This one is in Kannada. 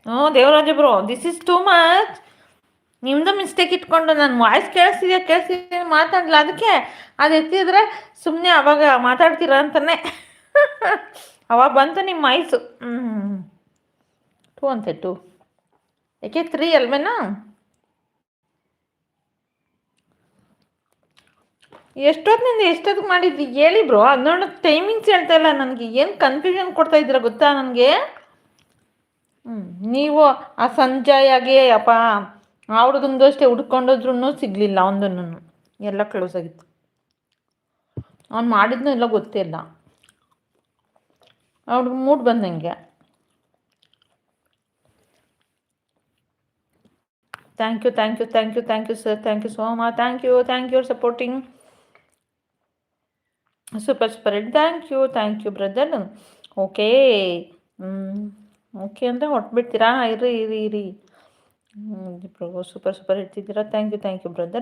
ಹ್ಞೂ Devaraja bro, this is too much. ನಿಮ್ದು ಮಿಸ್ಟೇಕ್ ಇಟ್ಕೊಂಡು ನಾನು ವಾಯ್ಸ್ ಕೇಳಿಸ್ತಿದ್ಯಾ ಮಾತಾಡಲ್ಲ, ಅದಕ್ಕೆ ಅದು ಎತ್ತಿದ್ರೆ ಸುಮ್ಮನೆ ಅವಾಗ ಮಾತಾಡ್ತೀರಾ ಅಂತಾನೆ. ಅವಾಗ ಬಂತು ನಿಮ್ಮ ವಾಯ್ಸು. ಟೂ ಅಂತೆ, ಟೂ ಯಾಕೆ 3 ಅಲ್ವೇನಾ? ಎಷ್ಟೊತ್ತಿನಿಂದ ಎಷ್ಟೊತ್ತಿಗೆ ಮಾಡಿದ್ವಿ ಹೇಳಿ ಬ್ರೋ, ಅದು ನೋಡೋ ಟೈಮಿಂಗ್ಸ್ ಹೇಳ್ತಾ ಇಲ್ಲ ನನಗೆ. ಏನು ಕನ್ಫ್ಯೂಷನ್ ಕೊಡ್ತಾ ಇದ್ದೀರಾ ಗೊತ್ತಾ ನನಗೆ. ನೀವು ಆ ಸಂಜಯಾಗಿ ಅಪ್ಪ ಆ ಹುಡುಗಂದು ಅಷ್ಟೇ ಹುಡ್ಕೊಂಡೋದ್ರೂ ಸಿಗಲಿಲ್ಲ, ಒಂದನ್ನು ಎಲ್ಲ ಕ್ಲೋಸ್ ಆಗಿತ್ತು. ಅವ್ನು ಮಾಡಿದ್ನೂ ಎಲ್ಲ ಗೊತ್ತೇ ಇಲ್ಲ, ಅವ್ರಿಗೆ ಮೂಡ್ ಬಂದಂಗೆ. Thank you sir, thank you so much, thank you supporting super hit. Thank you brother. Okay, okay ಅಂದರೆ ಹೊಟ್ಬಿಡ್ತೀರಾ? ಇರಿ. ಸೂಪರ್ ಇರ್ತಿದ್ದೀರಾ. Thank you brother.